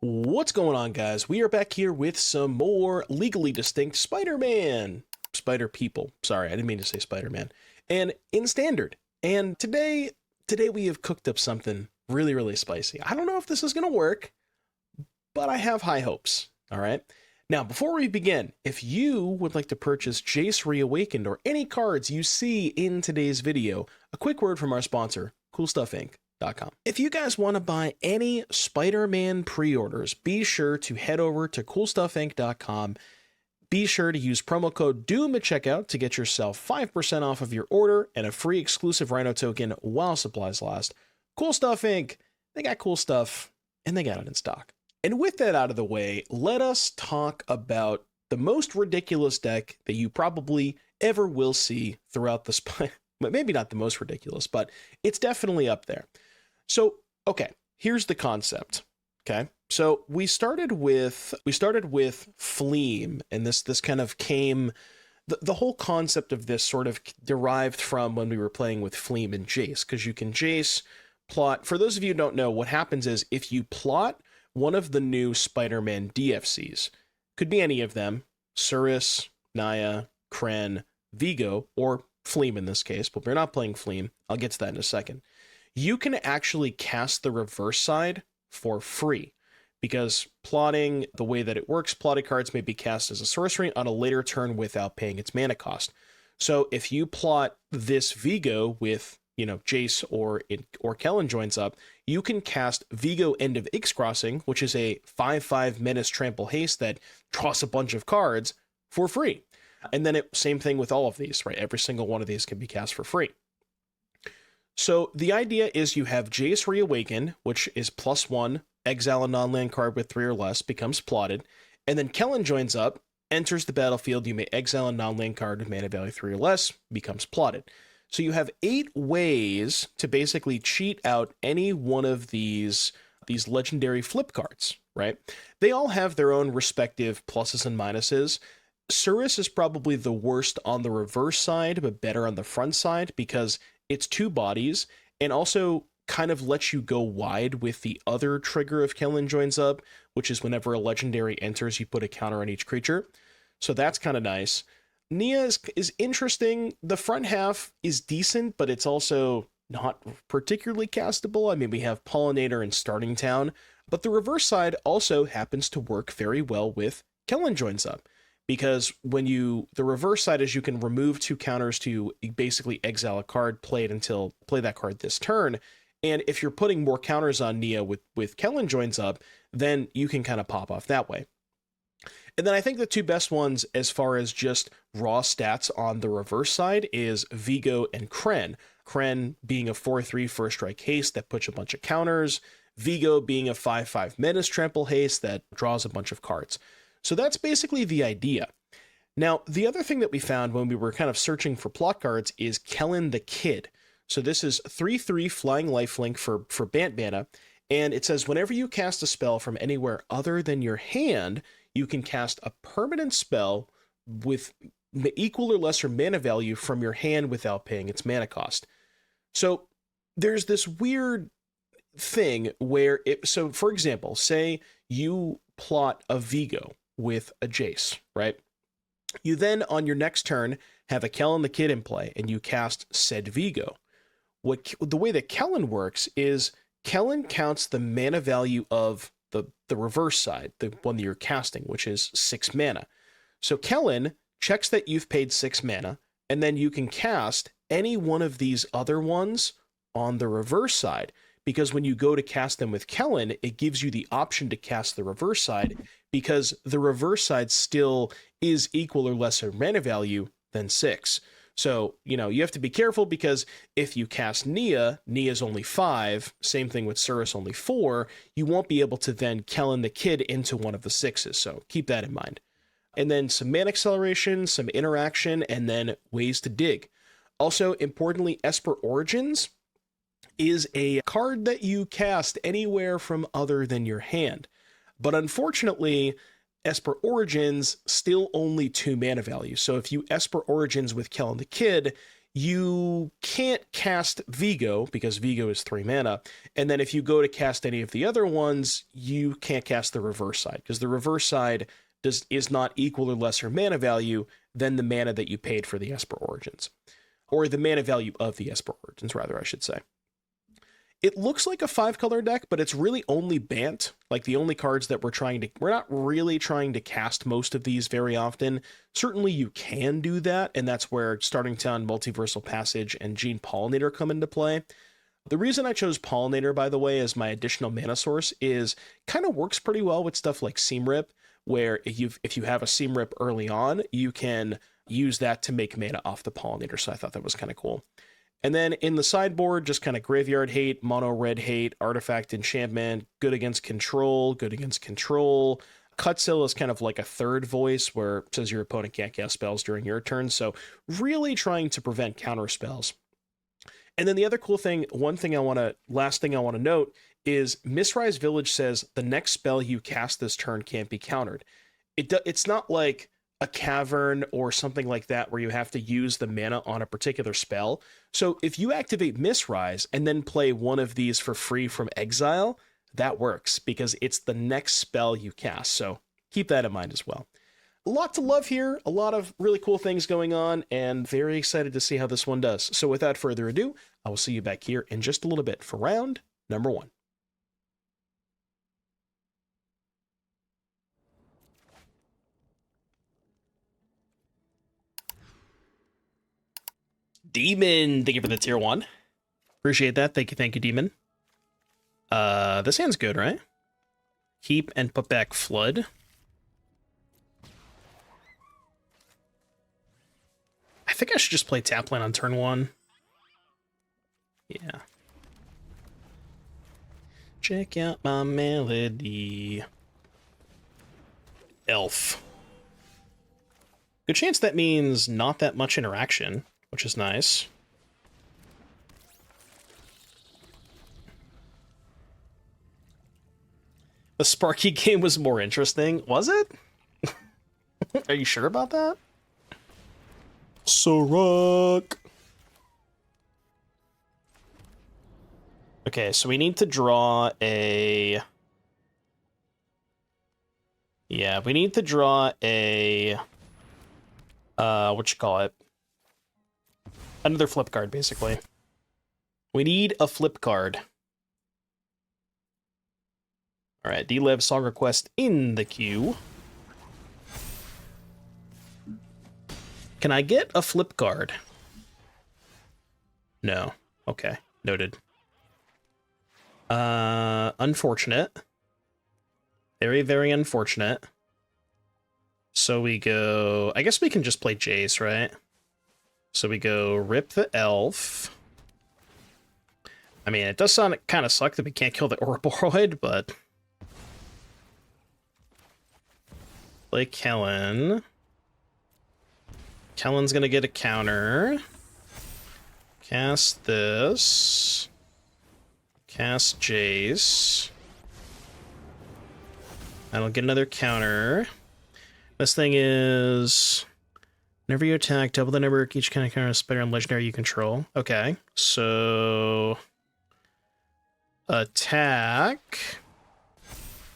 What's going on, guys? We are back here with some more legally distinct Spider-Man. Spider people. Sorry, I didn't mean to say Spider-Man. And in standard. And today we have cooked up something really, really spicy. I don't know if this is going to work, but I have high hopes. All right. Now, before we begin, if you would like to purchase Jace Reawakened or any cards you see in today's video, a quick word from our sponsor, CoolStuffInc.com. If you guys want to buy any Spider-Man pre-orders, be sure to head over to CoolStuffInc.com. Be sure to use promo code DOOM at checkout to get yourself 5% off of your order and a free exclusive Rhino token while supplies last. Cool Stuff Inc. They got cool stuff, and they got it in stock. And with that out of the way, let us talk about the most ridiculous deck that you probably ever will see throughout the maybe not the most ridiculous, but it's definitely up there. So, okay, here's the concept. Okay, so we started with Fleam, and this kind of came. The whole concept of this sort of derived from when we were playing with Fleam and Jace, because you can Jace plot. For those of you who don't know, what happens is if you plot one of the new Spider-Man DFCs, could be any of them, Surris, Naya, Cren, Viggo, or Fleam in this case, but we're not playing Fleam. I'll get to that in a second. You can actually cast the reverse side for free, because plotting, the way that it works, plotted cards may be cast as a sorcery on a later turn without paying its mana cost. So if you plot this Viggo with, Jace or Kellan Joins Up, you can cast Viggo End of Ixcrossing, which is a 5/5 Menace Trample Haste that draws a bunch of cards for free. And then same thing with all of these, right? Every single one of these can be cast for free. So the idea is you have Jace Reawakened, which is +1, exile a non-land card with 3 or less, becomes plotted, and then Kellan Joins Up, enters the battlefield, you may exile a non-land card with mana value 3 or less, becomes plotted. So you have 8 ways to basically cheat out any one of these legendary flip cards, right? They all have their own respective pluses and minuses. Surris is probably the worst on the reverse side, but better on the front side, because it's 2 bodies, and also kind of lets you go wide with the other trigger of Kellan Joins Up, which is whenever a legendary enters, you put a counter on each creature. So that's kind of nice. Nia is interesting. The front half is decent, but it's also not particularly castable. I mean, we have Pollinator and Starting Town, but the reverse side also happens to work very well with Kellan Joins Up, because the reverse side is you can remove 2 counters to basically exile a card, play that card this turn. And if you're putting more counters on Nia with Kellan Joins Up, then you can kind of pop off that way. And then I think the 2 best ones as far as just raw stats on the reverse side is Viggo and Cren. Cren being a 4/3 first strike haste that puts a bunch of counters. Viggo being a 5/5 Menace Trample haste that draws a bunch of cards. So that's basically the idea. Now, the other thing that we found when we were kind of searching for plot cards is Kellan the Kid. So this is 3/3 flying lifelink for Bant mana, and it says whenever you cast a spell from anywhere other than your hand, you can cast a permanent spell with equal or lesser mana value from your hand without paying its mana cost. So there's this weird thing where so for example, say you plot a Viggo with a Jace, right? You then on your next turn have a Kellan the Kid in play and you cast said Viggo. The way that Kellan works is Kellan counts the mana value of the reverse side, the one that you're casting, which is 6 mana. So Kellan checks that you've paid 6 mana, and then you can cast any one of these other ones on the reverse side, because when you go to cast them with Kellan, it gives you the option to cast the reverse side, because the reverse side still is equal or lesser mana value than 6. So, you have to be careful, because if you cast Nia's only 5, same thing with Surris only 4, you won't be able to then Kellan the Kid into one of the 6s, so keep that in mind. And then some mana acceleration, some interaction, and then ways to dig. Also, importantly, Esper Origins is a card that you cast anywhere from other than your hand. But unfortunately, Esper Origins still only 2 mana value. So if you Esper Origins with Kellan the Kid, you can't cast Viggo because Viggo is 3 mana. And then if you go to cast any of the other ones, you can't cast the reverse side because the reverse side is not equal or lesser mana value than the mana that you paid for the Esper Origins. Or the mana value of the Esper Origins, rather, I should say. It looks like a 5-color deck, but it's really only Bant. Like, the only cards that we're not really trying to cast most of these very often. Certainly you can do that, and that's where Starting Town, Multiversal Passage, and Gene Pollinator come into play. The reason I chose Pollinator, by the way, as my additional mana source is kind of works pretty well with stuff like Seam Rip, where if you have a Seam Rip early on, you can use that to make mana off the Pollinator, so I thought that was kind of cool. And then in the sideboard, just kind of Graveyard Hate, Mono Red Hate, Artifact Enchantment, good against control, good against control. Kutzil is kind of like a third voice where it says your opponent can't cast spells during your turn, so really trying to prevent counter spells. And then the other cool thing, last thing I want to note is Mistrise Village says the next spell you cast this turn can't be countered. It's not like a Cavern or something like that where you have to use the mana on a particular spell. So if you activate Mistrise and then play one of these for free from exile, that works because it's the next spell you cast. So keep that in mind as well. A lot to love here, a lot of really cool things going on, and very excited to see how this one does. So without further ado, I will see you back here in just a little bit for round number 1. Demon, thank you for the tier 1. Appreciate that. Thank you, Demon. This hand's good, right? Keep and put back Flood. I think I should just play tap land on turn 1. Yeah. Check out my melody. Elf. Good chance that means not that much interaction, which is nice. The Sparky game was more interesting. Was it? Are you sure about that? Sorok. Okay, so we need to draw a... Yeah, we need to draw a... Another flip card, basically. We need a flip card. Alright, D-Lev Song Request in the queue. Can I get a flip card? No. Okay, noted. Unfortunate. Very, very unfortunate. So we go... I guess we can just play Jace, right? So we go Rip the Elf. I mean, it does sound kind of suck that we can't kill the Ouroboros, but... Play Kellan. Kellan's gonna get a counter. Cast this. Cast Jace. And I'll get another counter. This thing is... Whenever you attack, double the number of each kind of counter spider and legendary you control. Okay, so... Attack.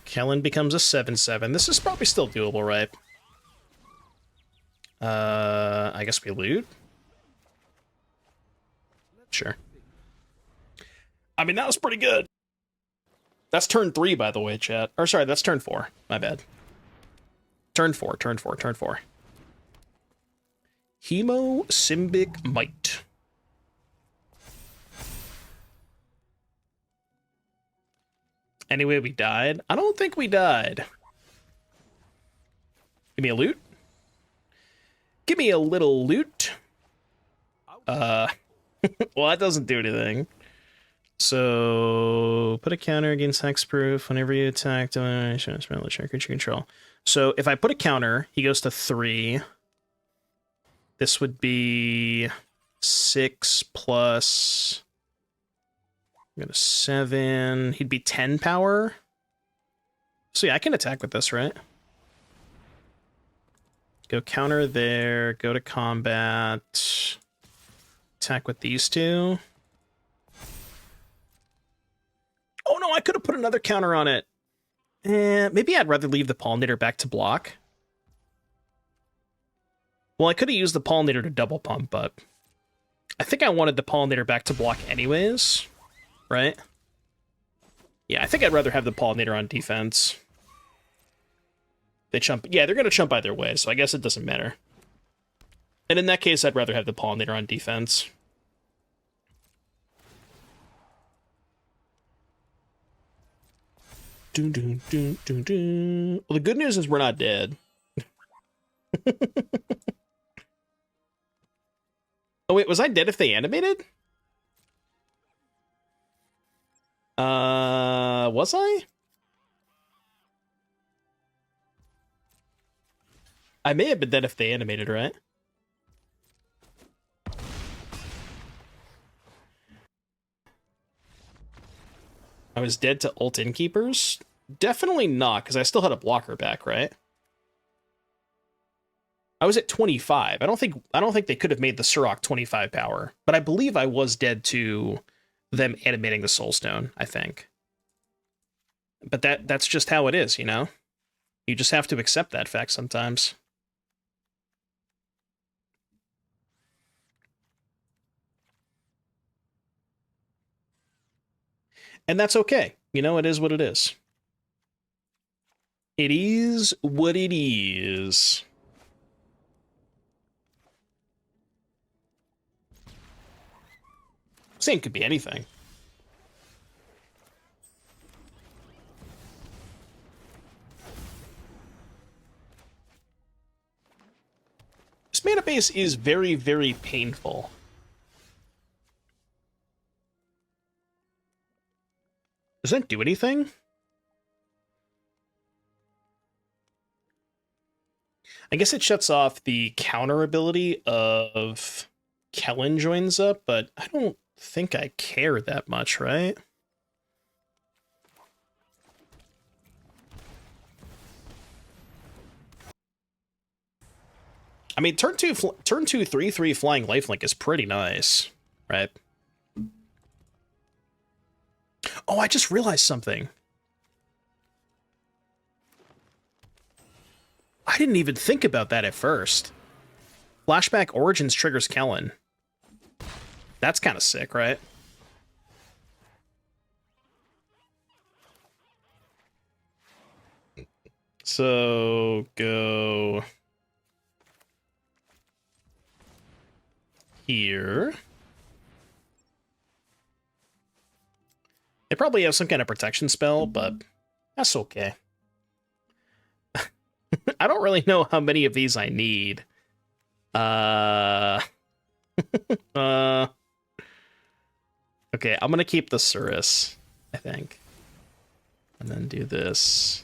Kellan becomes a 7/7. This is probably still doable, right? I guess we loot? Sure. I mean, that was pretty good. That's turn 3, by the way, chat. Or, sorry, that's turn 4. My bad. Turn 4. Hemo Symbic Might. Anyway, we died? I don't think we died. Give me a loot. Give me a little loot. Well, that doesn't do anything. So, put a counter against hexproof whenever you attack. Check creature control. So, if I put a counter, he goes to 3. This would be 6 plus... I'm going to 7. He'd be 10 power. So, yeah, I can attack with this, right? Go counter there. Go to combat. attack with these two. Oh no, I could have put another counter on it. Maybe I'd rather leave the Pollinator back to block. Well, I could have used the Pollinator to double pump, but I think I wanted the Pollinator back to block anyways, right? Yeah, I think I'd rather have the Pollinator on defense. They chump. Yeah, they're going to chump either way, so I guess it doesn't matter. And in that case, I'd rather have the Pollinator on defense. Dun, dun, dun, dun, dun. Well, the good news is we're not dead. Oh, wait, was I dead if they animated? Was I? I may have been dead if they animated, right? I was dead to ult Innkeepers? Definitely not, because I still had a blocker back, right? I was at 25. I don't think they could have made the Surrock 25 power, but I believe I was dead to them animating the Soulstone, I think. But that's just how it is, you know? You just have to accept that fact sometimes. And that's okay. You know, it is what it is. It is what it is. Same could be anything. This mana base is very, very painful. Does that do anything? I guess it shuts off the counter ability of Kellan Joins Up, but I don't think I care that much, right? I mean, turn 2 3/3 flying lifelink is pretty nice, right? Oh, I just realized something. I didn't even think about that at first. Flashback Origins triggers Kellan. That's kind of sick, right? So, go here. They probably have some kind of protection spell, but that's okay. I don't really know how many of these I need. Okay, I'm gonna keep the Surris, I think. And then do this.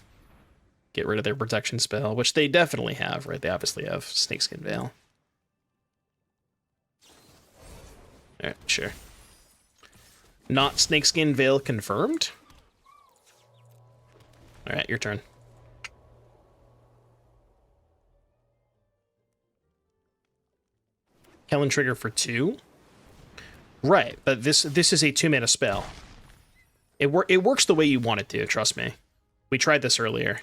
Get rid of their protection spell, which they definitely have, right? They obviously have Snakeskin Veil. Alright, sure. Not Snakeskin Veil confirmed? Alright, your turn. Kellan trigger for 2? Right, but this is a 2-mana spell. It works the way you want it to, trust me. We tried this earlier.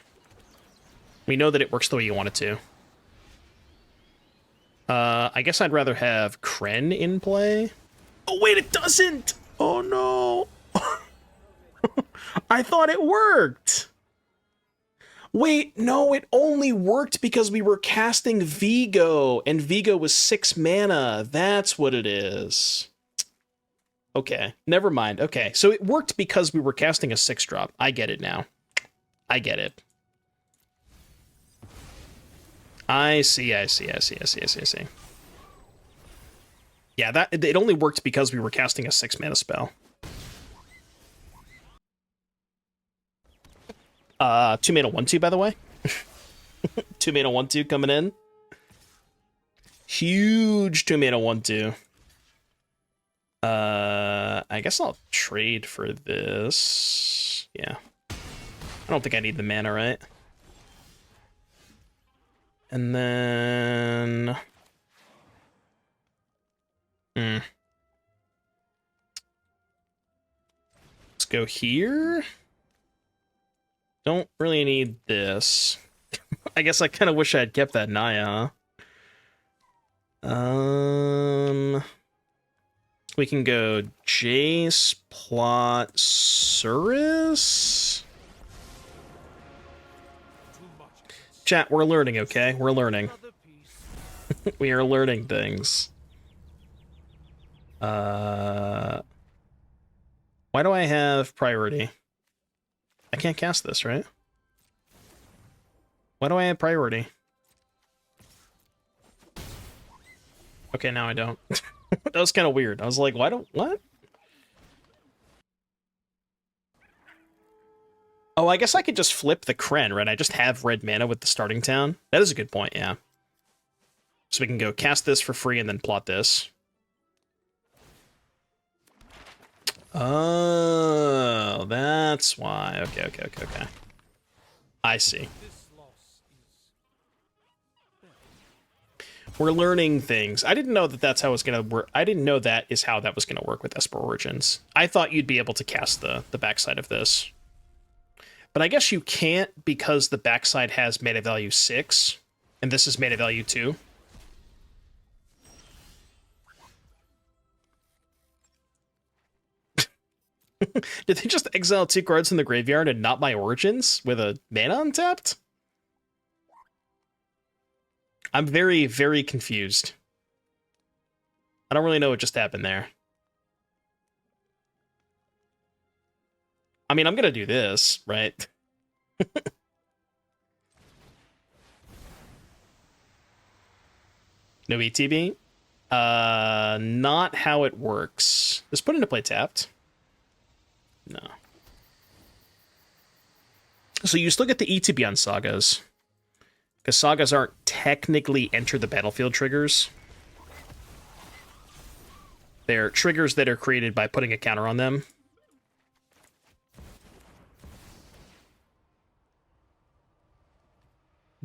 We know that it works the way you want it to. I guess I'd rather have Cren in play. Oh, wait, it doesn't! Oh, no! I thought it worked! Wait, no, it only worked because we were casting Viggo, and Viggo was 6 mana. That's what it is. Okay, never mind. Okay, so it worked because we were casting a 6-drop. I get it now. I get it. I see. Yeah, it only worked because we were casting a 6-mana spell. 2-mana 1/2, by the way. 2-mana 1/2 coming in. Huge 2-mana 1/2. I guess I'll trade for this. Yeah. I don't think I need the mana, right? And then... Let's go here. Don't really need this. I guess I kind of wish I had kept that Naya, huh? We can go Jace, plot, Surris. Chat, we're learning, okay? We're learning. We are learning things. Why do I have priority? I can't cast this, right? Why do I have priority? Okay, now I don't. That was kind of weird. I was like, what? Oh, I guess I could just flip the Cren, right? I just have red mana with the starting town. That is a good point, yeah. So we can go cast this for free and then plot this. Oh, that's why. Okay. I see. We're learning things. I didn't know that that's how it's going to work. I didn't know that is how that was going to work with Esper Origins. I thought you'd be able to cast the backside of this. But I guess you can't because the backside has mana value 6, and this is mana value 2. Did they just exile 2 cards in the graveyard and not my Origins with a mana untapped? I'm very, very confused. I don't really know what just happened there. I mean, I'm gonna do this, right? No ETB? Not how it works. Just put into play tapped. No. So you still get the ETB on sagas. Because sagas aren't technically enter the battlefield triggers. They're triggers that are created by putting a counter on them.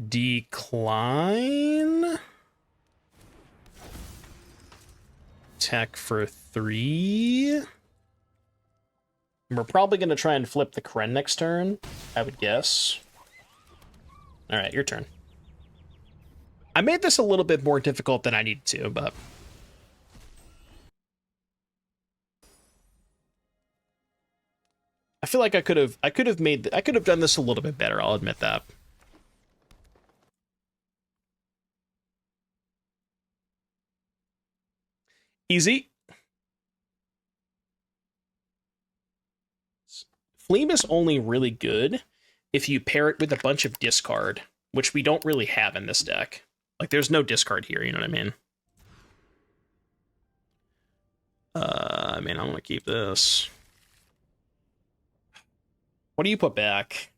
Decline. Attack for 3. We're probably going to try and flip the Cren next turn, I would guess. Alright, your turn. I made this a little bit more difficult than I needed to, but... I feel like I could have done this a little bit better, I'll admit that. Easy. Fleam is only really good if you pair it with a bunch of discard, which we don't really have in this deck. Like, there's no discard here, you know what I mean? I want to keep this. What do you put back?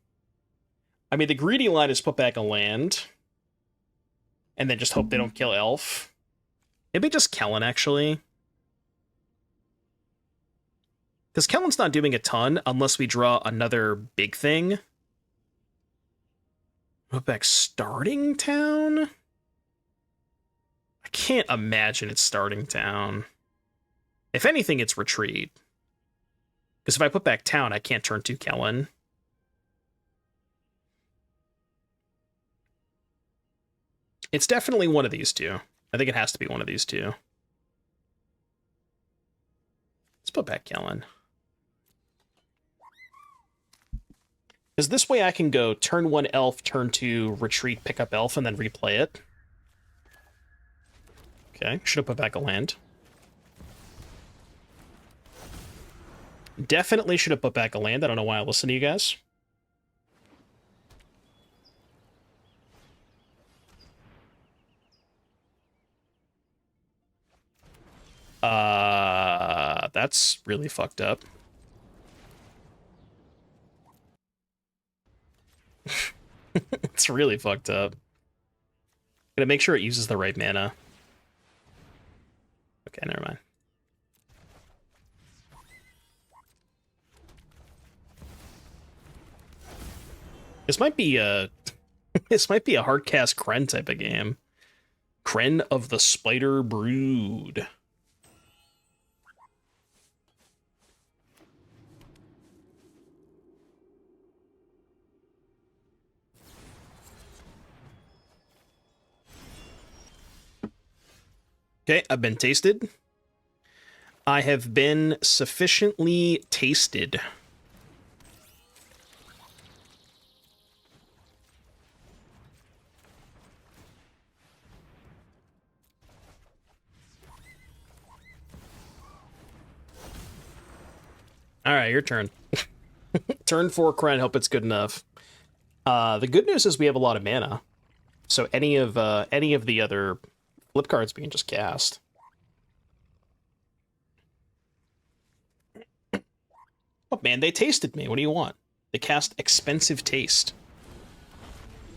I mean, the greedy line is put back a land, and then just hope they don't kill Elf. Maybe just Kellan, actually. Because Kellan's not doing a ton unless we draw another big thing. Put back Starting Town? I can't imagine it's Starting Town. If anything, it's Retreat. Because if I put back Town, I can't turn 2 Kellan. It's definitely one of these two. I think it has to be one of these two. Let's put back Kellan. Because this way I can go turn 1 Elf, turn 2 Retreat, pick up Elf, and then replay it. Okay, should have put back a land. Definitely should have put back a land. I don't know why I listened to you guys. That's really fucked up. It's really fucked up. Gonna make sure it uses the right mana. Okay, never mind. This might be a this might be a hardcast Cren type of game. Cren of the Spider Brood. Okay, I've been tasted. I have been sufficiently tasted. All right, your turn. Turn 4 Cren, hope it's good enough. The good news is we have a lot of mana. So any of the other flip cards we can just cast. Oh man, they tasted me. What do you want? They cast Expensive Taste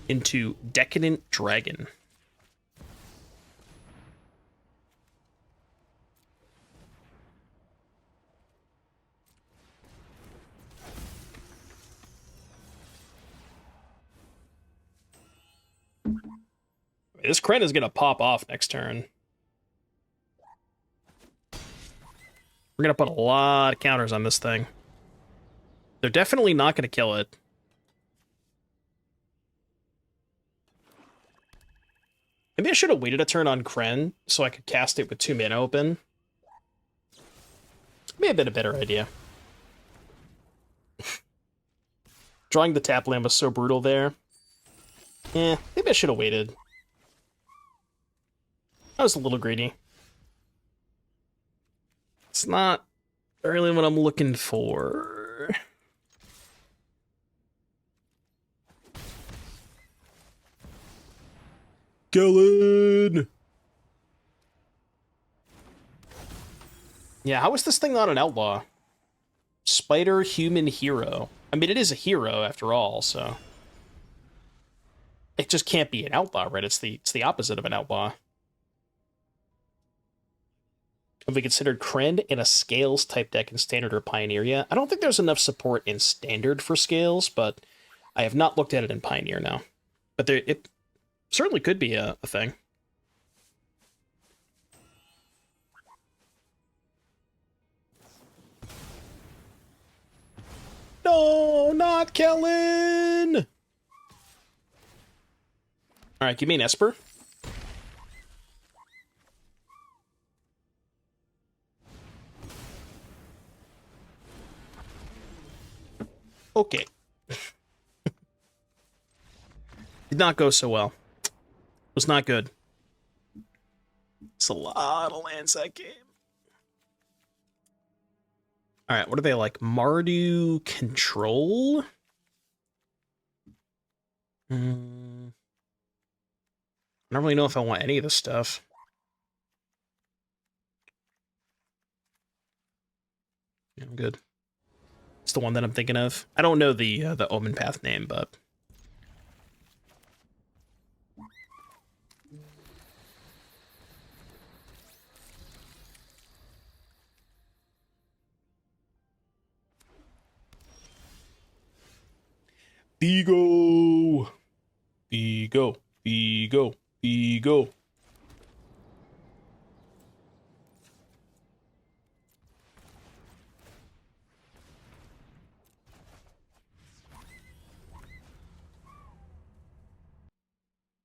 into Decadent Dragon. This Cren is gonna pop off next turn. We're gonna put a lot of counters on this thing. They're definitely not gonna kill it. Maybe I should have waited a turn on Cren so I could cast it with 2 mana open. May have been a better idea. Drawing the tap land was so brutal there. Maybe I should have waited. I was a little greedy. It's not really what I'm looking for. Kellan! Yeah, how is this thing not an outlaw? Spider Human Hero. I mean, it is a hero after all, so... It just can't be an outlaw, right? It's the opposite of an outlaw. Have we considered Cren in a Scales type deck in Standard or Pioneer yet? I don't think there's enough support in Standard for Scales, but I have not looked at it in Pioneer now. But it certainly could be a thing. No, not Kellan! Alright, give me an Esper. Okay. Did not go so well. Was not good. It's a lot of lands that game. Alright, what are they like? Mardu Control? I don't really know if I want any of this stuff. Yeah, I'm good. It's the one that I'm thinking of. I don't know the Omen Path name, but... Viggo! Viggo! Viggo! Viggo!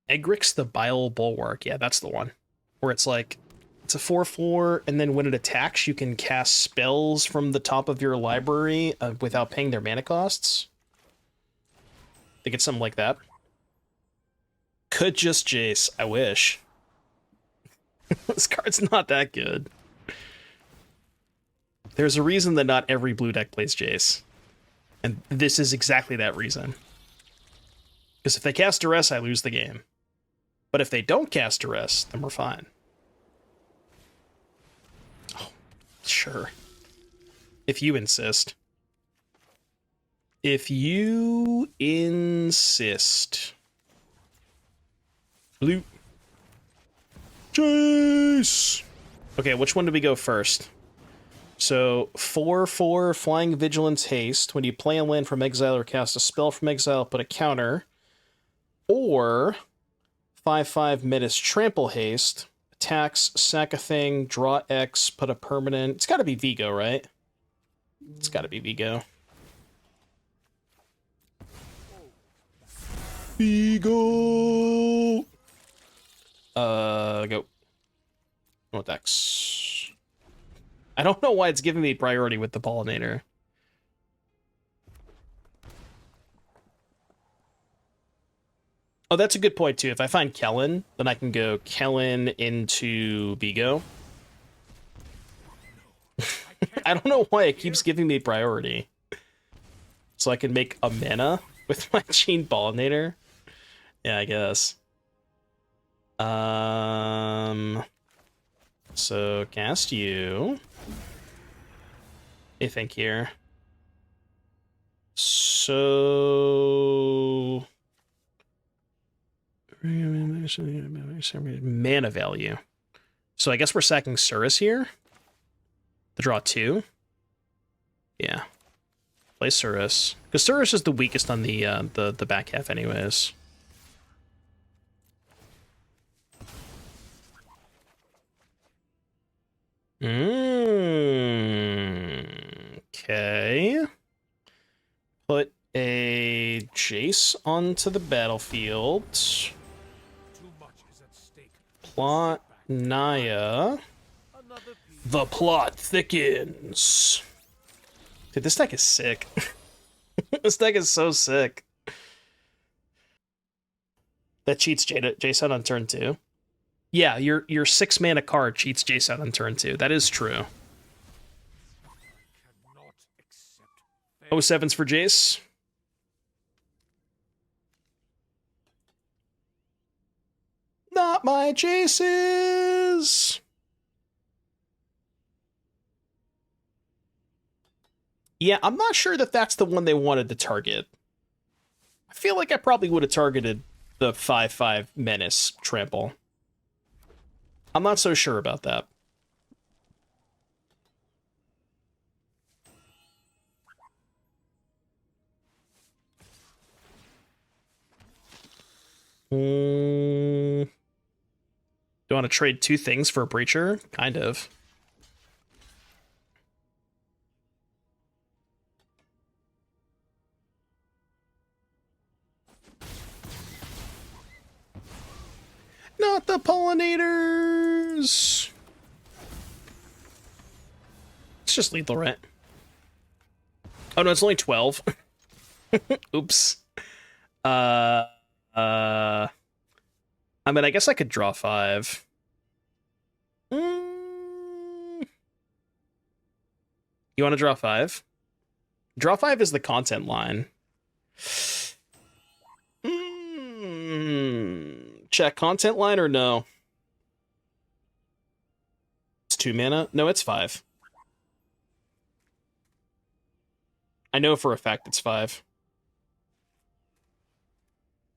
Egrix the Bile Bulwark. Yeah, that's the one. Where it's like, it's a 4/4, and then when it attacks, you can cast spells from the top of your library without paying their mana costs. I think it's something like that. Could just Jace. I wish. This card's not that good. There's a reason that not every blue deck plays Jace. And this is exactly that reason. Because if they cast Duress, I lose the game. But if they don't cast Duress, then we're fine. Oh, sure. If you insist. If you insist. Blue. Jace! Okay, which one do we go first? So, 4/4 Flying Vigilance Haste. When you play a land from exile or cast a spell from exile, put a counter. Or 5/5 Menace Trample Haste. Attacks, sack a thing, draw X, put a permanent. It's gotta be Viggo, right? It's gotta be Viggo. Viggo! Go. What decks? I don't know why it's giving me priority with the Pollinator. Oh, that's a good point, too. If I find Kellan, then I can go Kellan into Viggo. I don't know why it keeps giving me priority. So I can make a mana with my Gene Pollinator? Yeah, I guess. So cast you. I think here. So mana value. So I guess we're sacking Surris here. To draw 2. Yeah. Play Surris. Because Surris is the weakest on the back half anyways. Okay. Put a Jace onto the battlefield. Plot Naya. The plot thickens. Dude, this deck is sick. This deck is so sick. That cheats Jace out on turn 2. Yeah, your 6 mana card cheats Jace out on turn 2. That is true. 07s for Jace. Not my Jaces! Yeah, I'm not sure that that's the one they wanted to target. I feel like I probably would have targeted the 5/5 Menace Trample. I'm not so sure about that. Do you want to trade 2 things for a Breacher? Kind of. Not the Pollinators! It's just lethal, right? Oh no, it's only 12. Oops. I mean, I guess I could draw 5. You want to draw 5? Draw 5 is the content line. Check content line or no? It's 2 mana? No, it's 5. I know for a fact it's 5.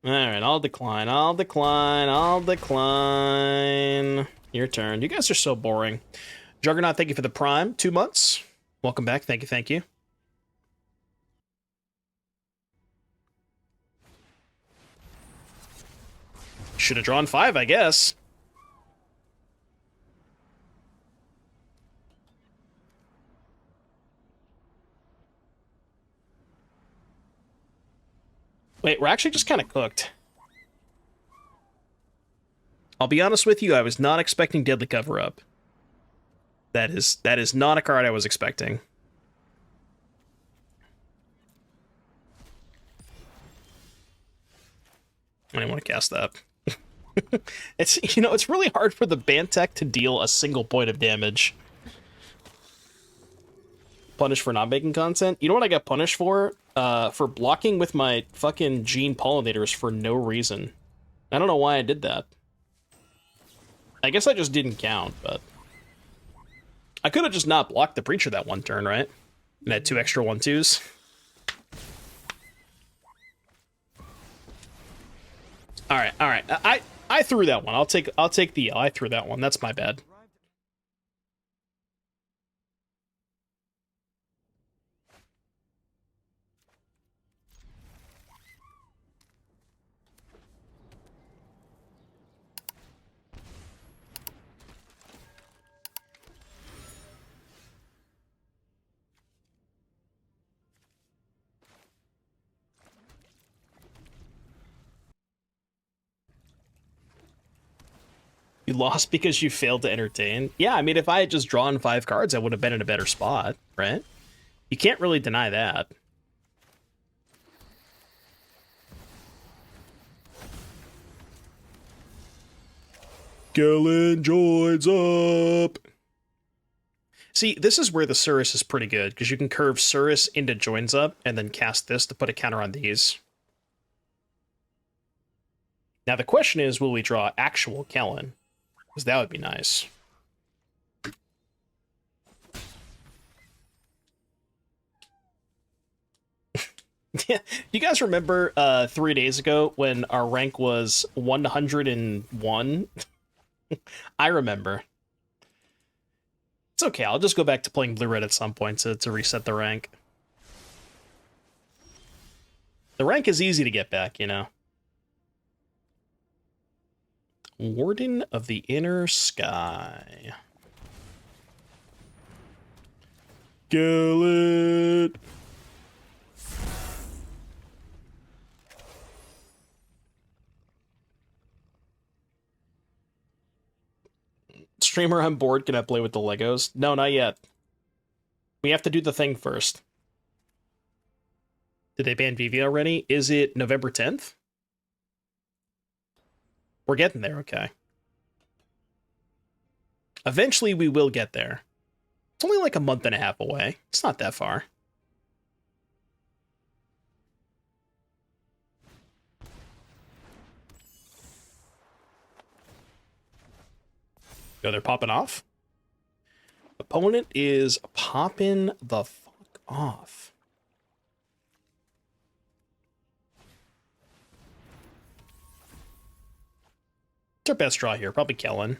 Alright, I'll decline. Your turn. You guys are so boring. Juggernaut, thank you for the Prime. 2 months. Welcome back. Thank you. Should have drawn 5, I guess. Wait, we're actually just kind of cooked. I'll be honest with you, I was not expecting Deadly Cover-Up. That is not a card I was expecting. I didn't want to cast that. It's really hard for the Bantek to deal a single point of damage. Punished for not making content? You know what I got punished for? For blocking with my fucking Gene Pollinators for no reason. I don't know why I did that. I guess I just didn't count, but... I could have just not blocked the Preacher that one turn, right? And had 2 extra 1/2s. Alright. I threw that one. I'll take the L. I threw that one. That's my bad. You lost because you failed to entertain? Yeah, I mean, if I had just drawn 5 cards, I would have been in a better spot, right? You can't really deny that. Kellan Joins Up! See, this is where the Surris is pretty good, because you can curve Surris into Joins Up, and then cast this to put a counter on these. Now the question is, will we draw actual Kellan? Because that would be nice. Yeah, you guys remember 3 days ago when our rank was 101? I remember. It's okay, I'll just go back to playing blue-red at some point to reset the rank. The rank is easy to get back, you know. Warden of the Inner Sky. Kill it! Streamer on board, can I play with the Legos? No, not yet. We have to do the thing first. Did they ban VV already? Is it November 10th? We're getting there, okay. Eventually we will get there. It's only like a month and a half away. It's not that far. Oh, they're popping off? Opponent is popping the fuck off. It's our best draw here. Probably Kellan.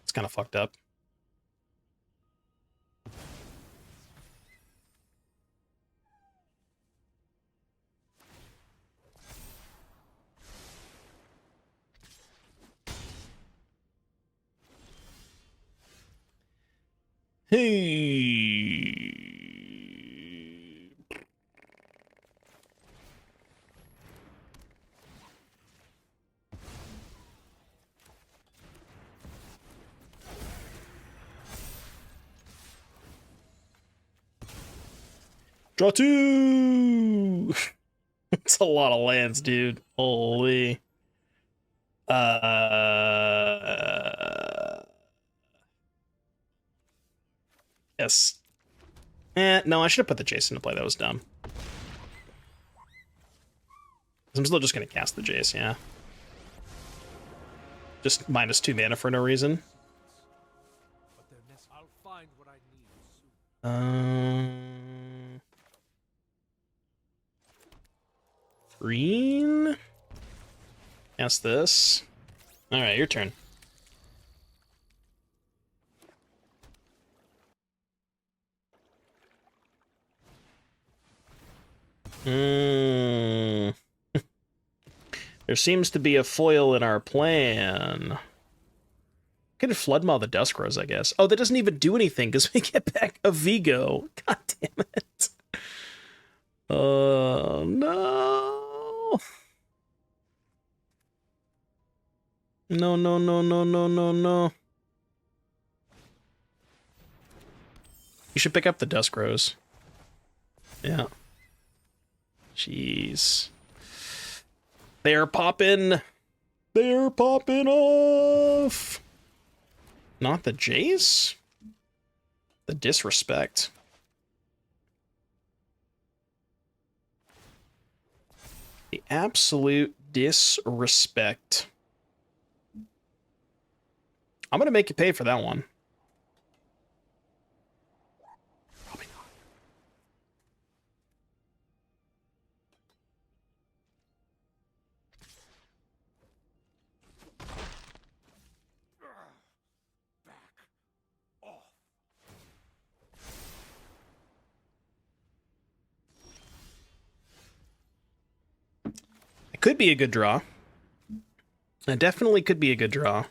It's kind of fucked up. Hey. Draw 2. It's a lot of lands, dude. Holy. Yes. No, I should have put the Jace into play. That was dumb. I'm still just going to cast the Jace, yeah. Just -2 mana for no reason. Green? Cast this. Alright, your turn. There seems to be a foil in our plan. Could Flood Maw the Dusk Rose, I guess. Oh, that doesn't even do anything because we get back a Viggo. God damn it. Oh, no. No, no, no, no, no, no, no. You should pick up the Dusk Rose. Yeah. Jeez. They're popping. They're popping off. Not the Jace? The disrespect. The absolute disrespect. I'm going to make you pay for that one. Probably not. It could be a good draw. It definitely could be a good draw.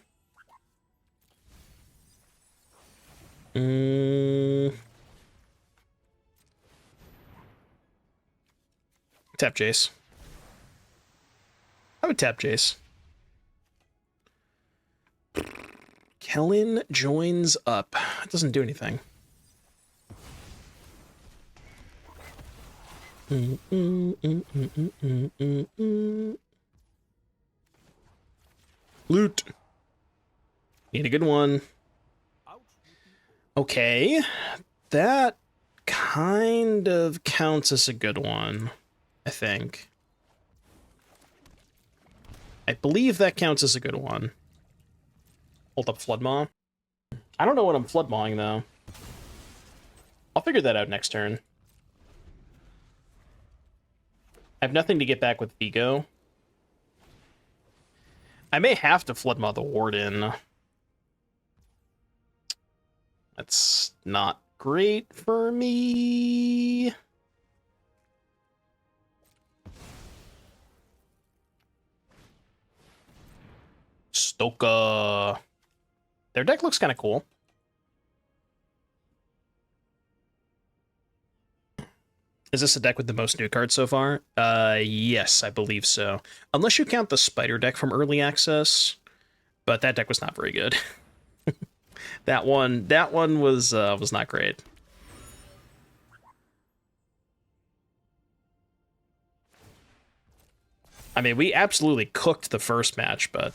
Tap Jace. I would tap Jace. Kellan Joins Up. It doesn't do anything. Loot. Need a good one. Okay. That kind of counts as a good one, I think. I believe that counts as a good one. Hold up Flood Maw. I don't know what I'm Flood Mawing, though. I'll figure that out next turn. I have nothing to get back with Viggo. I may have to Flood Maw the Warden. That's not great for me. Stoka. Their deck looks kind of cool. Is this a deck with the most new cards so far? Yes, I believe so. Unless you count the Spider deck from early access, but that deck was not very good. that one was not great. I mean, we absolutely cooked the first match, but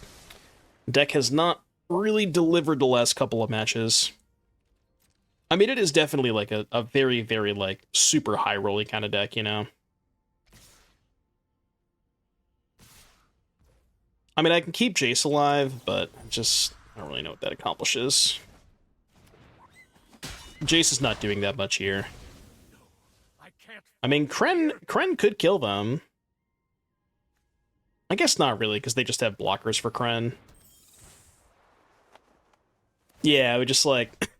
deck has not really delivered the last couple of matches. I mean, it is definitely like a very, very like super high rolly kind of deck, you know? I mean, I can keep Jace alive, but just, I don't really know what that accomplishes. Jace is not doing that much here. I mean, Cren could kill them. I guess not really, because they just have blockers for Cren. Yeah, we just like...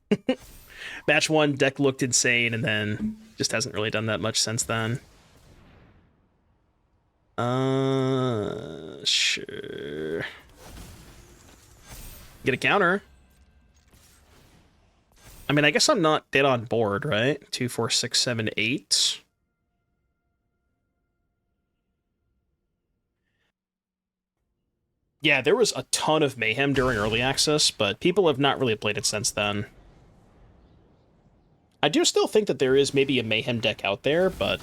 Match 1, deck looked insane, and then just hasn't really done that much since then. Sure. Get a counter. I mean, I guess I'm not dead on board, right? 2, 4, 6, 7, 8. Yeah, there was a ton of mayhem during early access, but people have not really played it since then. I do still think that there is maybe a mayhem deck out there, but...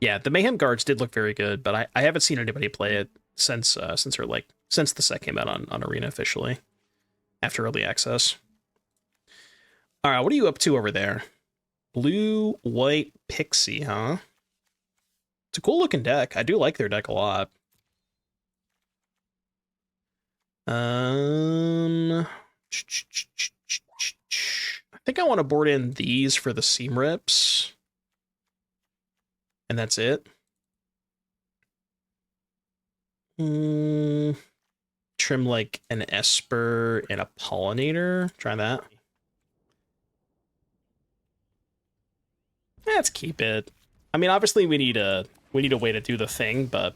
Yeah, the mayhem guards did look very good, but I haven't seen anybody play it since the set came out on Arena officially, after early access. Alright, what are you up to over there? Blue, white, Pixie, huh? It's a cool looking deck. I do like their deck a lot. I think I want to board in these for the seam rips. And that's it. Trim like an Esper and a Pollinator. Try that. Let's keep it. I mean, obviously we need a way to do the thing, but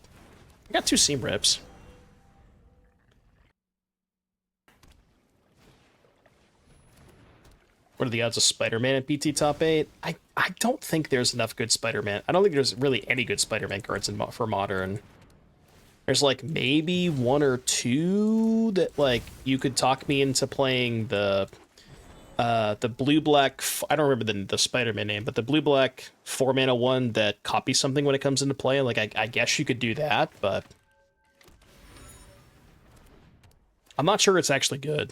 I got 2 seam rips. What are the odds of Spider-Man at BT top 8? I don't think there's enough good Spider-Man. I don't think there's really any good Spider-Man cards for Modern. There's like maybe 1 or 2 that like you could talk me into playing the blue-black... I don't remember the Spider-Man name, but the blue-black 4-mana one that copies something when it comes into play. Like, I guess you could do that, but... I'm not sure it's actually good.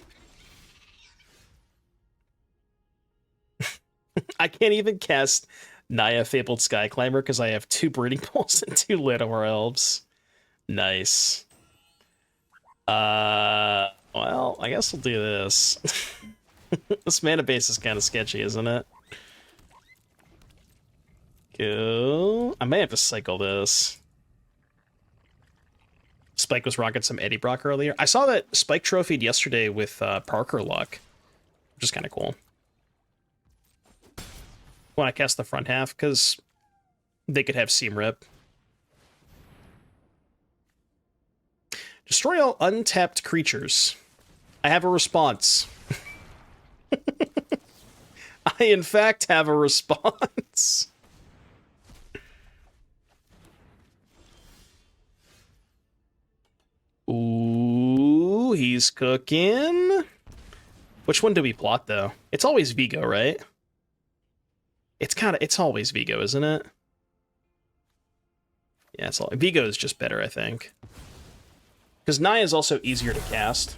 I can't even cast Naya Fabled Sky Climber because I have 2 Breeding Pools and 2 Llanowar Elves. Nice. Well, I guess we'll do this. This mana base is kind of sketchy, isn't it? Cool. I may have to cycle this. Spike was rocking some Eddie Brock earlier. I saw that Spike trophied yesterday with Parker luck, which is kind of cool. When I cast the front half, because they could have seam rip. Destroy all untapped creatures. I have a response. I, in fact, have a response. he's cooking. Which one do we plot, though? It's always Viggo, right? It's always Viggo, isn't it? Yeah, Viggo is just better, I think. Because Naya is also easier to cast.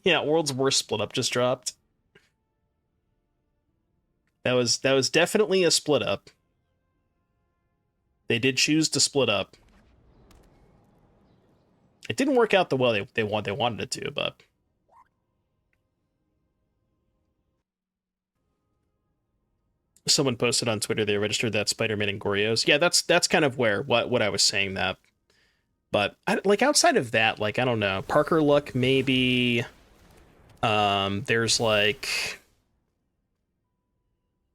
Yeah, World's Worst Split Up just dropped. That was definitely a split up. They did choose to split up. It didn't work out the way they wanted it to, but someone posted on Twitter they registered that Spider-Man and Gorios. Yeah, that's kind of where what I was saying that. But like outside of that, like I don't know, Parker Luck maybe. There's like,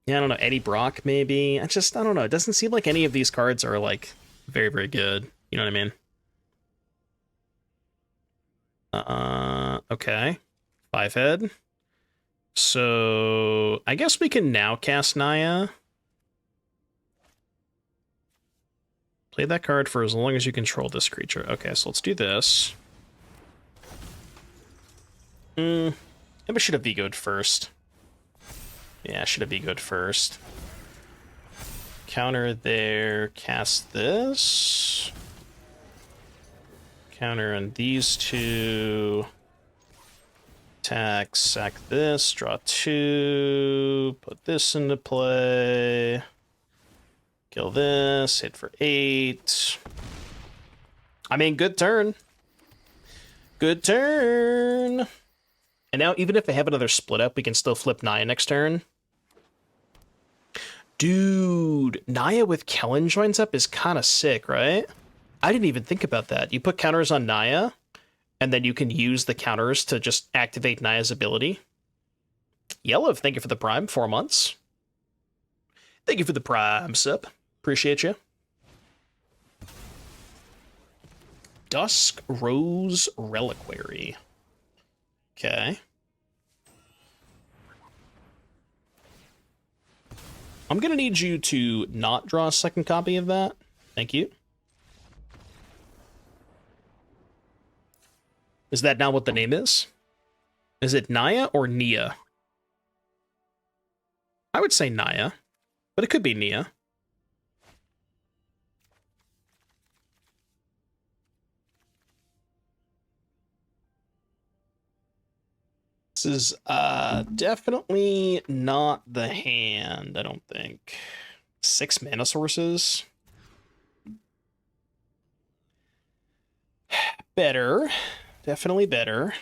yeah, I don't know, Eddie Brock maybe. I don't know. It doesn't seem like any of these cards are like very, very good. You know what I mean? Okay. 5-head. So I guess we can now cast Naya. Play that card for as long as you control this creature. Okay, so let's do this. Maybe I should have Viggo'd first. Yeah, I should have Viggo'd first. Counter there, cast this. Counter on these two. Attack, sack this, draw 2. Put this into play. Kill this, hit for 8. I mean, good turn. Good turn. And now, even if I have another split up, we can still flip Naya next turn. Dude, Naya with Kellan Joins Up is kind of sick, right? I didn't even think about that. You put counters on Naya, and then you can use the counters to just activate Naya's ability. Yellow, thank you for the Prime, 4 months. Thank you for the Prime, sup. Appreciate you. Dusk Rose Reliquary. Okay. I'm going to need you to not draw a second copy of that. Thank you. Is that not what the name is? Is it Naya or Nia? I would say Naya, but it could be Nia. This is definitely not the hand, I don't think. 6 mana sources. Better. Definitely better.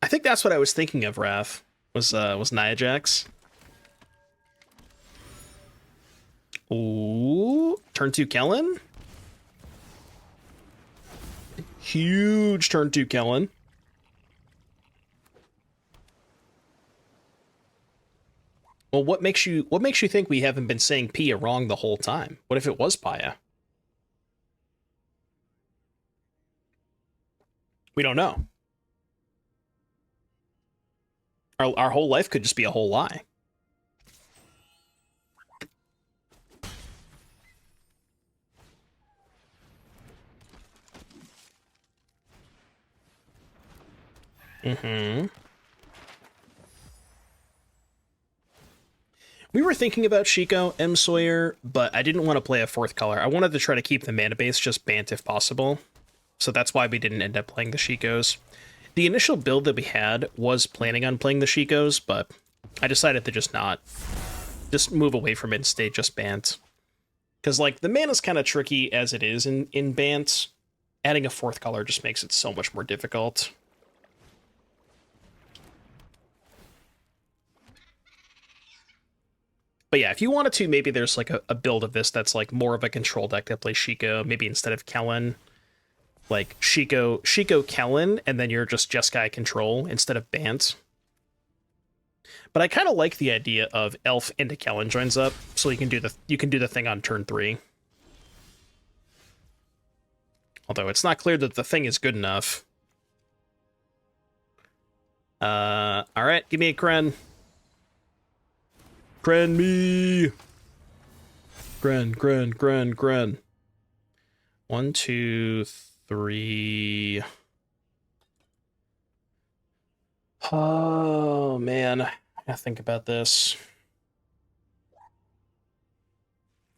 I think that's what I was thinking of, Raph, was Nia Jax. Ooh, turn 2 Kellan. Huge turn 2 Kellan. Well, what makes you think we haven't been saying Pia wrong the whole time? What if it was Paya? We don't know. Our whole life could just be a whole lie. Mm-hmm. We were thinking about Shiko, M. Sawyer, but I didn't want to play a 4th color. I wanted to try to keep the mana base just Bant if possible. So that's why we didn't end up playing the Shikos. The initial build that we had was planning on playing the Shikos, but I decided to just not. Just move away from it and stay just Bant. Because, like, the mana's kind of tricky as it is in Bant. Adding a 4th color just makes it so much more difficult. But yeah, if you wanted to, maybe there's like a build of this that's like more of a control deck that plays Shiko, maybe instead of Kellan, like Shiko Kellan, and then you're just Jeskai control instead of Bant. But I kind of like the idea of Elf into Kellan Joins Up, so you can do the thing on turn 3. Although it's not clear that the thing is good enough. Alright, give me a Cren. Cren me! Cren. 1, 2, 3. Oh, man. I gotta think about this.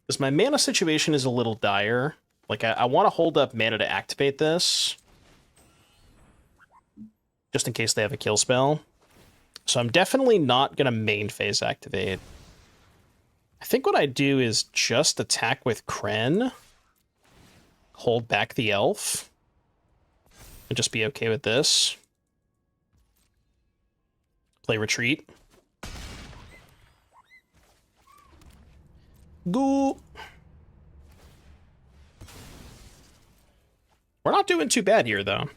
Because my mana situation is a little dire. Like, I want to hold up mana to activate this. Just in case they have a kill spell. So I'm definitely not going to main phase activate. I think what I do is just attack with Cren. Hold back the elf. And just be okay with this. Play retreat. Go. We're not doing too bad here, though.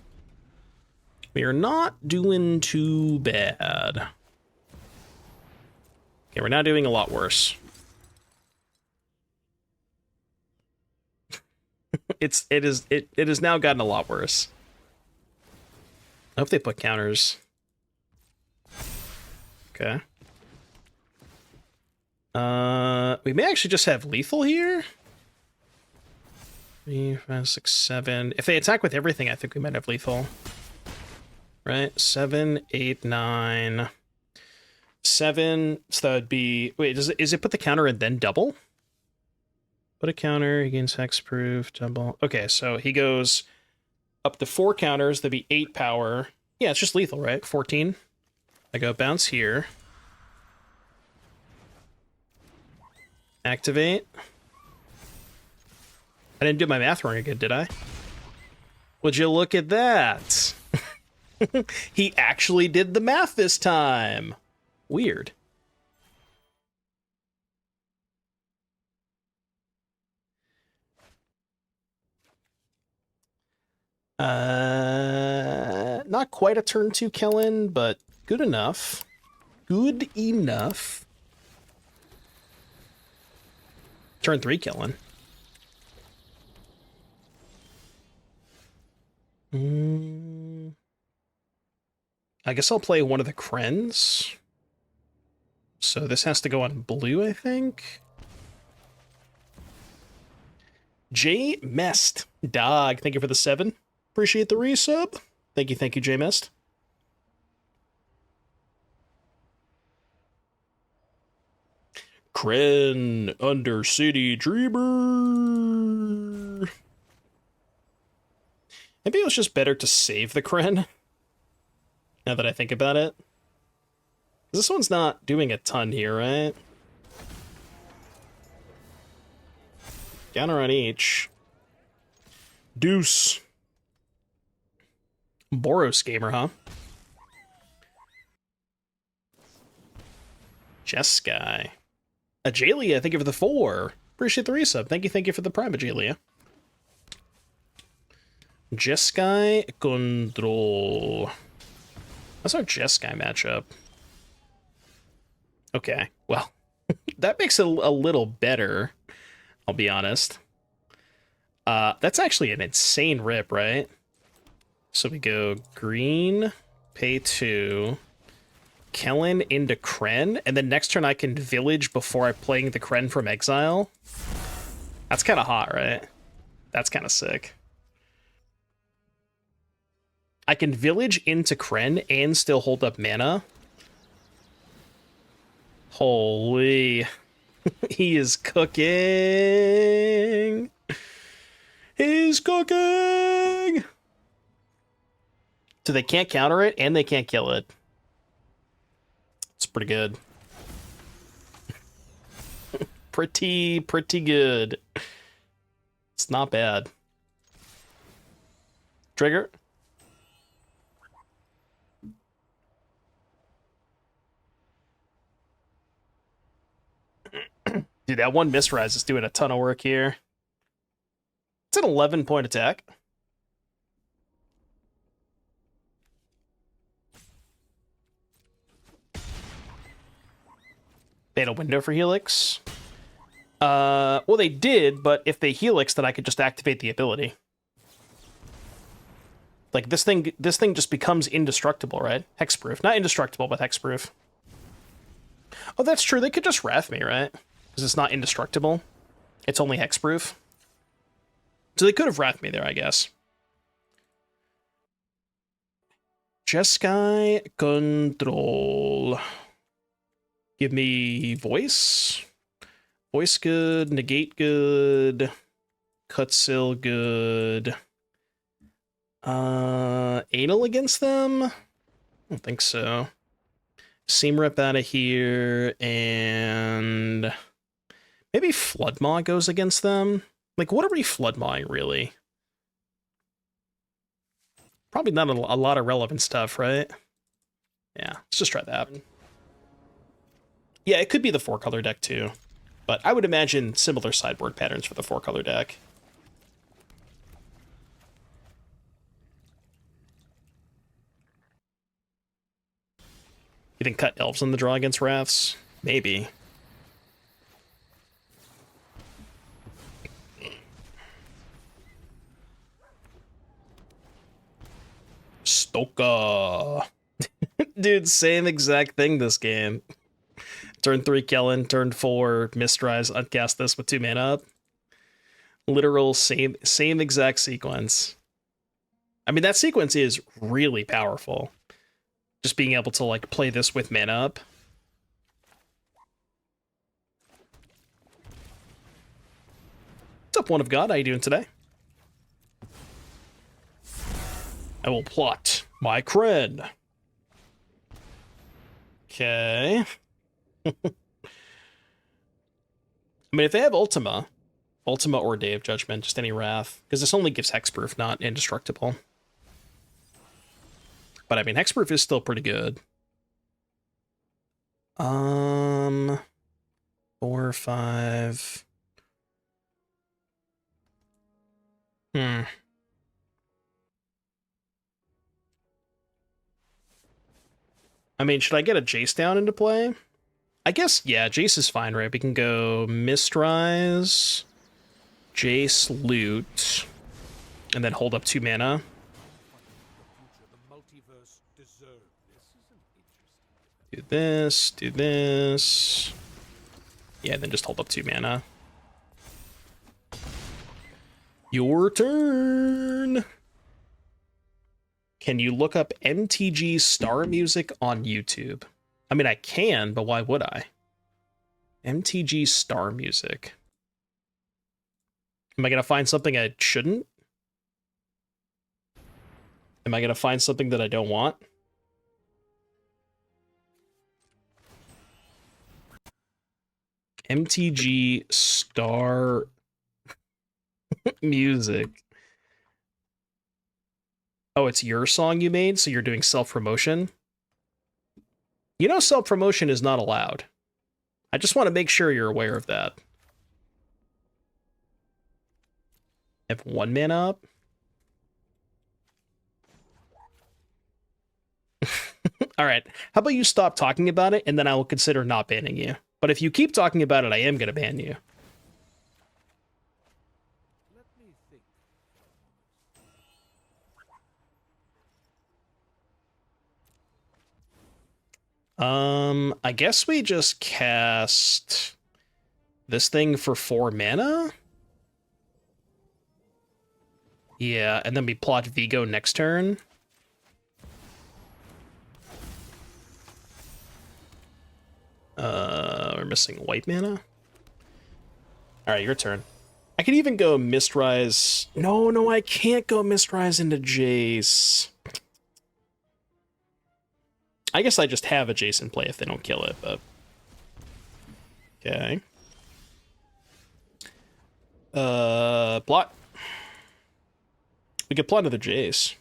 We are not doing too bad. Okay, we're now doing a lot worse. It has now gotten a lot worse. I hope they put counters. Okay. We may actually just have lethal here. 3, 5, 6, 7. If they attack with everything, I think we might have lethal. Right? 7, 8, 9. 7. So that would be... Wait, is it put the counter and then double? Put a counter, he gains hexproof, double. Okay, so he goes up to 4 counters, that'd be 8 power. Yeah, it's just lethal, right? 14. I go bounce here. Activate. I didn't do my math wrong again, did I? Would you look at that? He actually did the math this time. Weird. Not quite a turn 2 Kellan, but good enough. Good enough. Turn 3 Kellan. I guess I'll play one of the Crens. So this has to go on blue, I think. J Mest. Dog, thank you for the 7. Appreciate the resub. Thank you, J Mest. Cren, Undercity Dreamer. Maybe it was just better to save the Cren. Now that I think about it. This one's not doing a ton here, right? Counter on each. Deuce. Boros gamer, huh? Jeskai. Ajalia, thank you for the 4. Appreciate the resub. Thank you for the prime, Ajalia. Jeskai Control. That's our Jeskai matchup. Okay, well, that makes it a little better, I'll be honest. That's actually an insane rip, right? So we go green, pay 2, Kellan into Cren, and then next turn I can village before I'm playing the Cren from exile. That's kind of hot, right? That's kind of sick. I can village into Cren and still hold up mana. Holy. He is cooking. He's cooking. So they can't counter it and they can't kill it. It's pretty good. pretty good. It's not bad. Trigger. Dude, that one Mistrise is doing a ton of work here. It's an 11-point attack. They had a window for Helix. Well, they did, but if they Helix, then I could just activate the ability. Like, this thing just becomes indestructible, right? Hexproof. Not indestructible, but hexproof. Oh, that's true. They could just Wrath me, right? Because it's not indestructible. It's only hexproof. So they could have Wrath me there, I guess. Jeskai control. Give me voice. Voice good. Negate good. Kutzil good. Annul against them? I don't think so. Seam Rep out of here, and maybe Flood Maw goes against them. Like, what are we Flood Mawing, really? Probably not a lot of relevant stuff, right? Yeah, let's just try that. Yeah, it could be the 4-color deck, too. But I would imagine similar sideboard patterns for the 4-color deck. You think cut Elves on the draw against Wraths? Maybe. Stoka. Dude, same exact thing this game. Turn 3 Kellan, turn 4 Mistrise, uncast this with 2 mana up. Literal same exact sequence. I mean, that sequence is really powerful. Just being able to, like, play this with mana up. What's up, One of God? How you doing today? I will plot my Cren. Okay. I mean, if they have Ultima or Day of Judgment, just any Wrath, because this only gives hexproof, not indestructible. But I mean, hexproof is still pretty good. 4 or 5. I mean, should I get a Jace down into play? I guess, yeah, Jace is fine, right? We can go Mistrise, Jace, Loot, and then hold up 2 mana. Do this, do this. Yeah, then just hold up 2 mana. Your turn! Can you look up MTG Star Music on YouTube? I mean, I can, but why would I? MTG Star Music. Am I going to find something I shouldn't? Am I going to find something that I don't want? MTG Star Music. Oh, it's your song you made, so you're doing self-promotion? You know self-promotion is not allowed. I just want to make sure you're aware of that. I have 1 mana up. Alright, how about you stop talking about it, and then I will consider not banning you. But if you keep talking about it, I am going to ban you. I guess we just cast this thing for 4 mana? Yeah, and then we plot Viggo next turn. We're missing white mana. Alright, your turn. I could even go Mistrise. No, I can't go Mistrise into Jace. I guess I just have a Jace in play if they don't kill it, but... Okay. Plot. We could plot another Jace.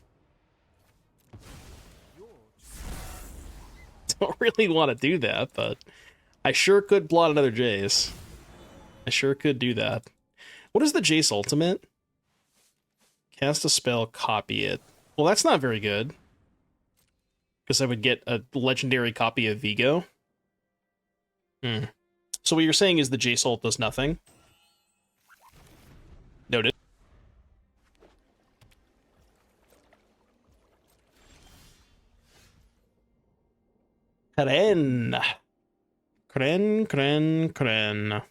Don't really want to do that, but... I sure could plot another Jace. I sure could do that. What is the Jace ultimate? Cast a spell, copy it. Well, that's not very good. Because I would get a legendary copy of Viggo. So what you're saying is the Jace ult does nothing? Noted. Cren. Cren.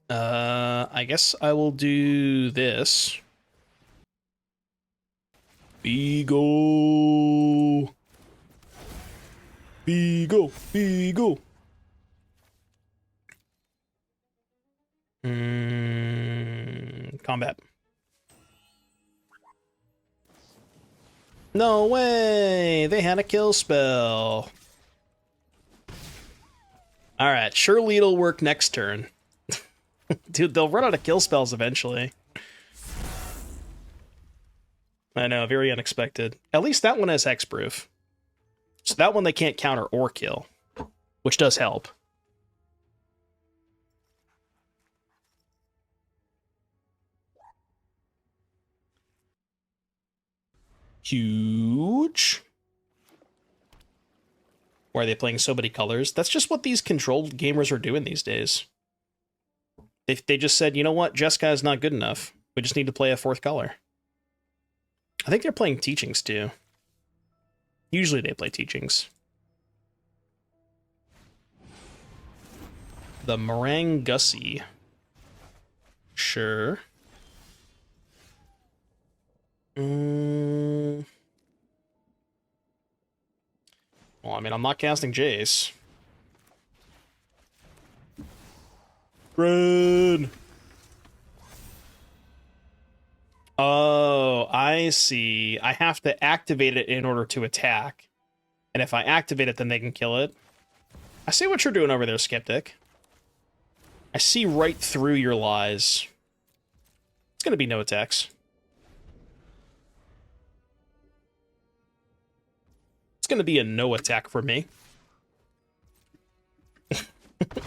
I guess I will do this. Viggo. Combat. No way! They had a kill spell. Alright, surely it'll work next turn. Dude, they'll run out of kill spells eventually. I know, very unexpected. At least that one has hexproof. So that one they can't counter or kill, which does help. Huge. Why are they playing so many colors? That's just what these controlled gamers are doing these days. They just said, you know what, Jeskai is not good enough. We just need to play a fourth color. I think they're playing teachings too. Usually they play teachings. The Marangussi. Sure. Well, I mean, I'm not casting Jace. Run! Oh, I see. I have to activate it in order to attack. And if I activate it, then they can kill it. I see what you're doing over there, Skeptic. I see right through your lies. It's gonna be no attacks. It's gonna be a no attack for me.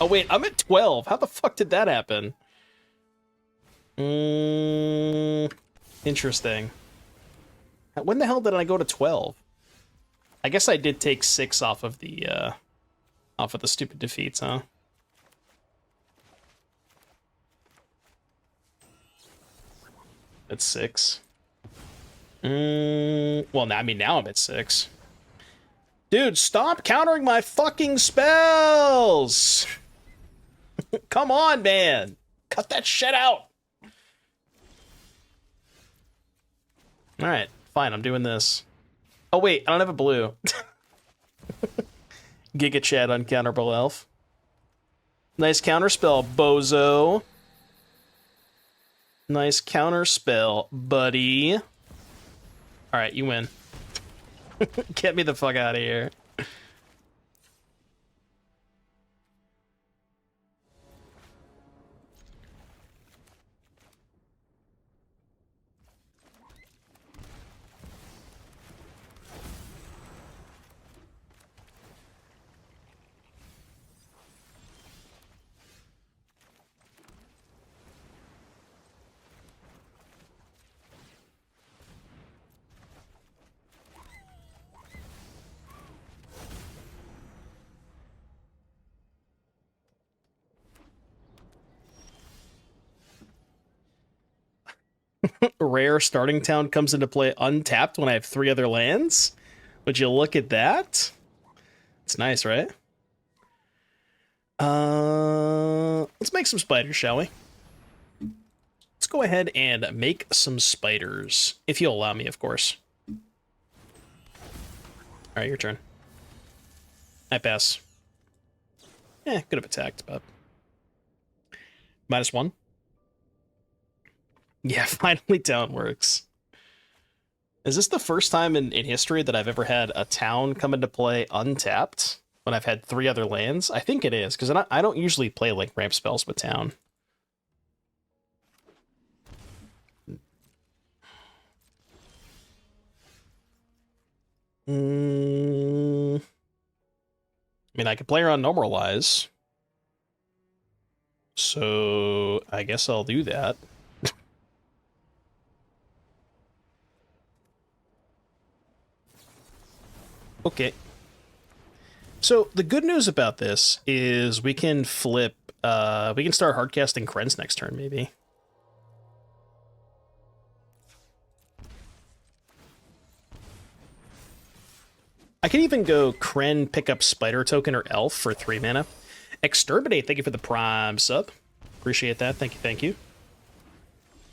Oh wait, I'm at 12. How the fuck did that happen? Interesting. When the hell did I go to 12? I guess I did take 6 off of the stupid defeats, huh? At 6. Well, I mean, now I'm at 6. Dude, stop countering my fucking spells! Come on, man! Cut that shit out! Alright, fine, I'm doing this. Oh wait, I don't have a blue. Giga Chad uncounterable elf. Nice counterspell, bozo. Nice counterspell, buddy. Alright, you win. Get me the fuck out of here. Rare starting town comes into play untapped when I have 3 other lands. Would you look at that? It's nice, right? Let's make some spiders, shall we? Let's go ahead and make some spiders. If you'll allow me, of course. Alright, your turn. I pass. Could have attacked, but... -1. Yeah, finally town works. Is this the first time in history that I've ever had a town come into play untapped when I've had 3 other lands? I think it is, because I don't usually play like ramp spells with town. I mean, I could play her on Normalize. So I guess I'll do that. Okay. So the good news about this is we can flip, we can start hardcasting Kren's next turn, maybe. could even go Cren, pick up Spider Token or Elf for 3 mana. Exterminate, thank you for the Prime sub. Appreciate that. Thank you, thank you.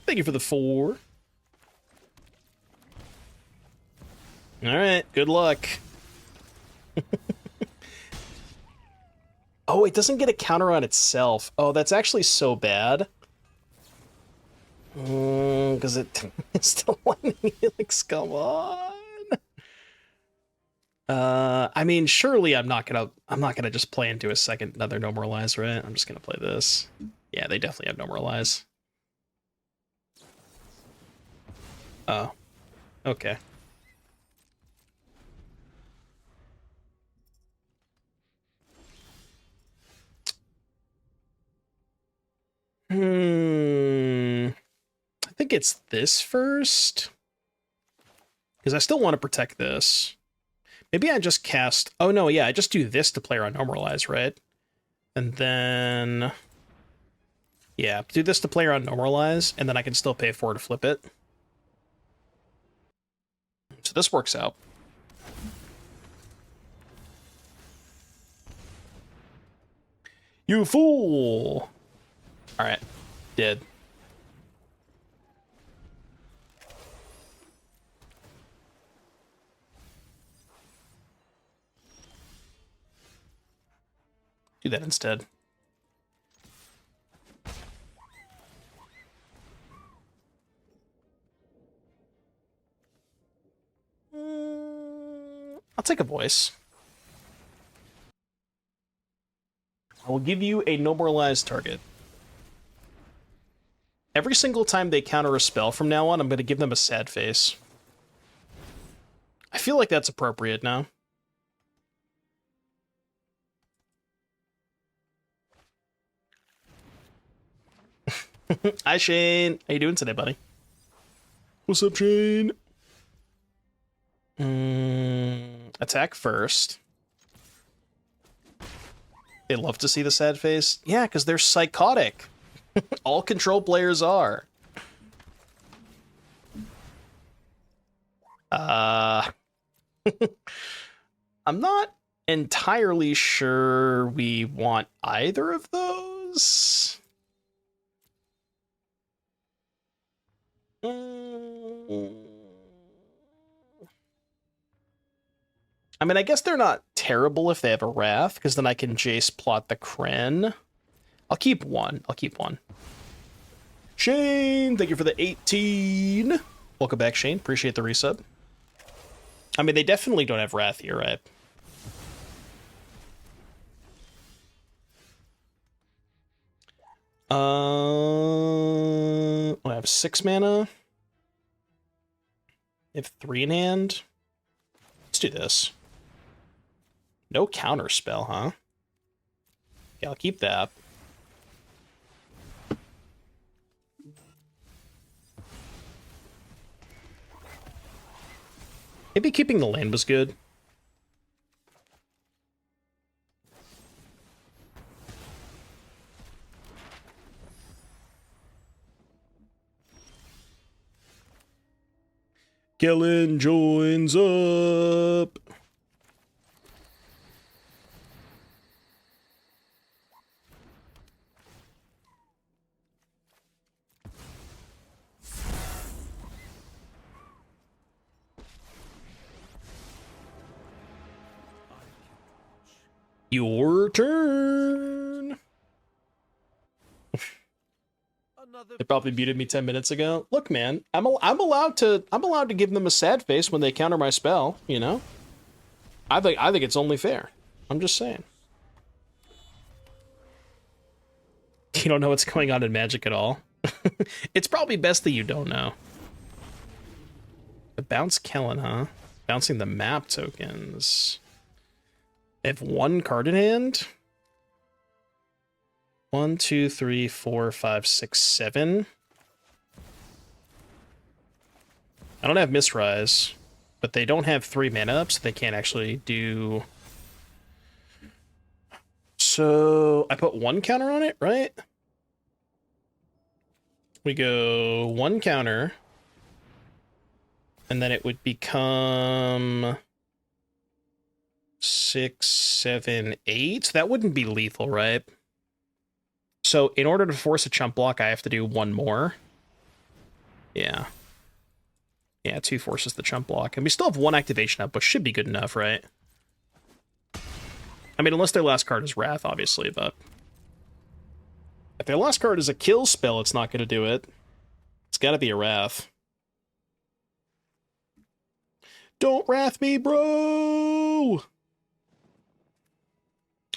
Thank you for the 4. Alright, good luck. Oh, it doesn't get a counter on itself. Oh, that's actually so bad. Because it's still Lightning Helix, come on. I mean, surely I'm not gonna just play into a second another No Moralize, right? I'm just gonna play this. Yeah, they definitely have No Moralize. Oh. Okay. I think it's this first. Because I still want to protect this. Maybe I just cast... Oh, no, yeah, I just do this to play around Normalize, right? And then... Yeah, do this to play around Normalize, and then I can still pay 4 to flip it. So this works out. You fool! Alright, dead. Do that instead. I'll take a voice. I will give you a No Moralized target. Every single time they counter a spell from now on, I'm going to give them a sad face. I feel like that's appropriate now. Hi, Shane. How you doing today, buddy? What's up, Shane? Attack first. They love to see the sad face. Yeah, because they're psychotic. All control players are. I'm not entirely sure we want either of those. I mean, I guess they're not terrible if they have a Wrath, because then I can Jace plot the Cren. I'll keep one. I'll keep one. Shane, thank you for the 18. Welcome back, Shane. Appreciate the resub. I mean, they definitely don't have Wrath here, right? I have 6 mana. I have 3 in hand. Let's do this. No counter spell, huh? Yeah, I'll keep that. Maybe keeping the land was good. Kellan Joins Up. Your turn. They probably muted me 10 minutes ago. Look, man, I'm allowed to give them a sad face when they counter my spell, you know? I think it's only fair. I'm just saying. You don't know what's going on in Magic at all? It's probably best that you don't know. The bounce Kellan, huh? Bouncing the map tokens. They have 1 card in hand. 1, 2, 3, 4, 5, 6, 7. I don't have Mistrise, but they don't have 3 mana up, so they can't actually do... So I put 1 counter on it, right? We go 1 counter, and then it would become 6, 7, 8. That wouldn't be lethal, right? So in order to force a chump block, I have to do one more. Yeah. Yeah, 2 forces the chump block. And we still have 1 activation up, which should be good enough, right? I mean, unless their last card is Wrath, obviously, but... if their last card is a kill spell, it's not going to do it. It's got to be a Wrath. Don't Wrath me, bro!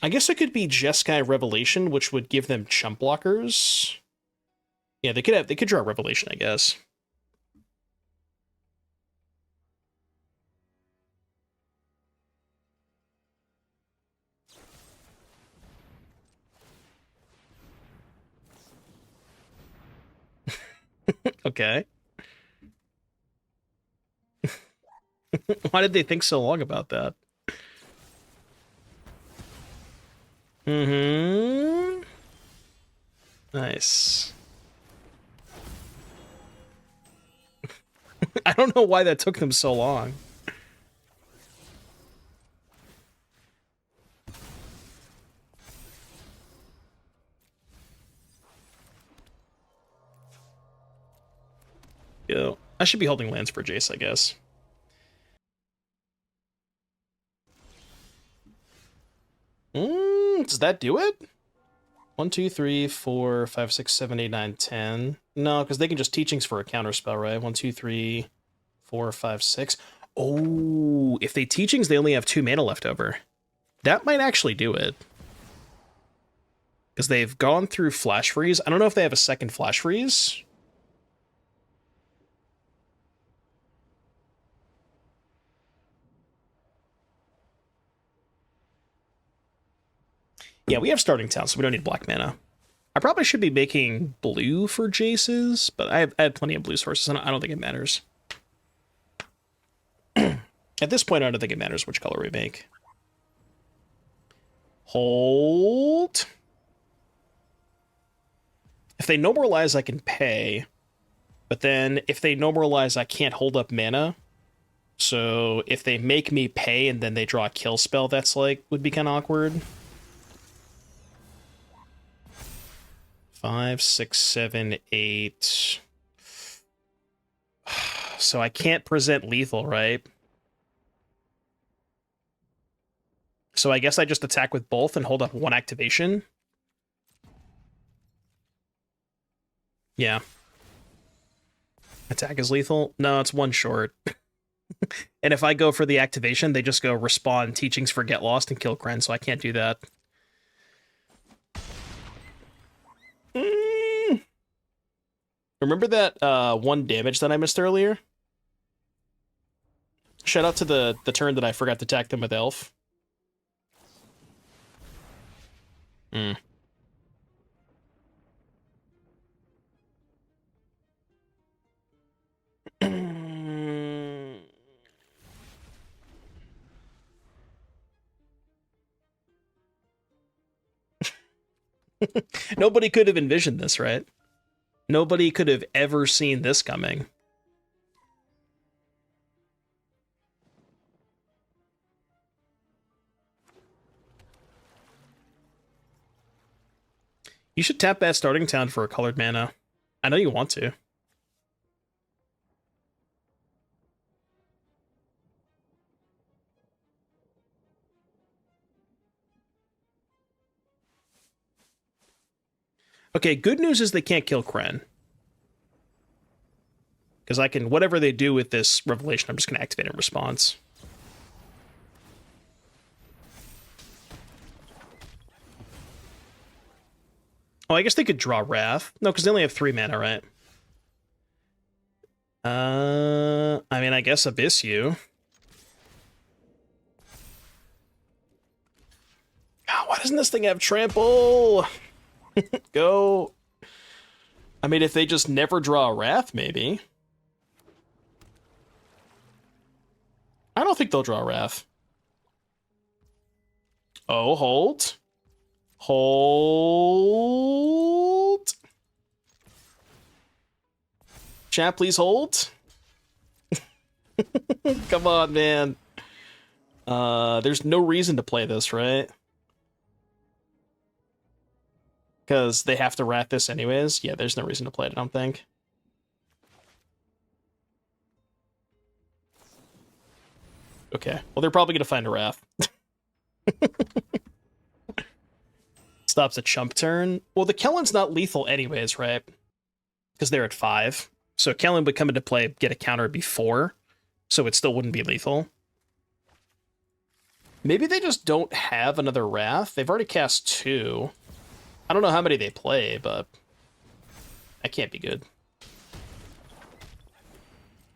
I guess it could be Jeskai Revelation, which would give them chump blockers. Yeah, they could draw Revelation, I guess. Okay. Why did they think so long about that? Mm-hmm. Nice. I don't know why that took them so long. Yo, I should be holding lands for Jace, I guess. Does that do it? 1, 2, 3, 4, 5, 6, 7, 8, 9, 10. No, because they can just teachings for a counterspell, right? 1, 2, 3, 4, 5, 6. Oh, if they teachings, they only have 2 mana left over. That might actually do it. Because they've gone through Flash Freeze. I don't know if they have a second Flash Freeze. Yeah, we have Starting Town, so we don't need black mana. I probably should be making blue for Jace's, but I have plenty of blue sources, and I don't think it matters. At this point, I don't think it matters which color we make. Hold. If they no moralize, I can pay. But then, if they no moralize, I can't hold up mana. So, if they make me pay and then they draw a kill spell, that's like, would be kind of awkward. 5, 6, 7, 8. So I can't present lethal, right? So I guess I just attack with both and hold up 1 activation. Yeah. Attack is lethal? No, it's 1 short. And if I go for the activation, they just go respawn teachings for Get Lost and kill Cren, so I can't do that. Remember that 1 damage that I missed earlier? Shout out to the turn that I forgot to attack them with Elf. Nobody could have envisioned this, right? Nobody could have ever seen this coming. You should tap that Starting Town for a colored mana. I know you want to. Okay, good news is they can't kill Cren. Because I can, whatever they do with this Revelation, I'm just going to activate in response. Oh, I guess they could draw Wrath. No, because they only have 3 mana, right? I mean, I guess Abyss you. God, why doesn't this thing have trample? Go. I mean, if they just never draw a Wrath, maybe. I don't think they'll draw a Wrath. Oh, hold. Hold. Chat, please hold. Come on, man. There's no reason to play this, right? Because they have to rat this anyways. Yeah, there's no reason to play it, I don't think. Okay, well, they're probably going to find a Wrath. Stops a chump turn. Well, the Kellan's not lethal anyways, right? Because they're at 5. So Kellan would come into play, get a counter before, so it still wouldn't be lethal. Maybe they just don't have another Wrath. They've already cast 2. I don't know how many they play, but that can't be good.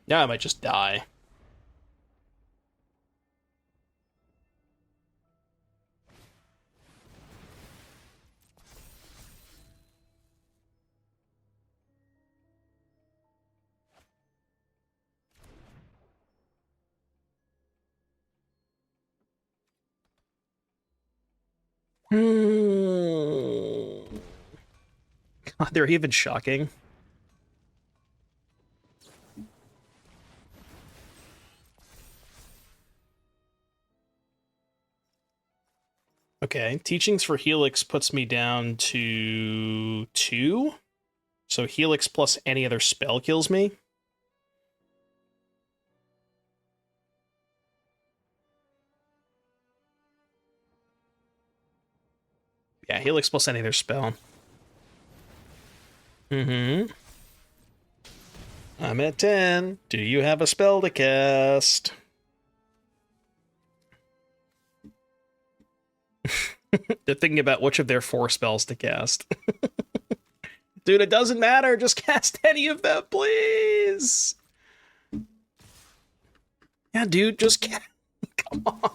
Now I might just die. God, they're even shocking. Okay, Teachings for Helix puts me down to 2. So Helix plus any other spell kills me. Yeah, Helix plus any other spell. I'm at 10. Do you have a spell to cast? They're thinking about which of their 4 spells to cast. Dude, it doesn't matter. Just cast any of them, please. Yeah, dude, just cast. Come on.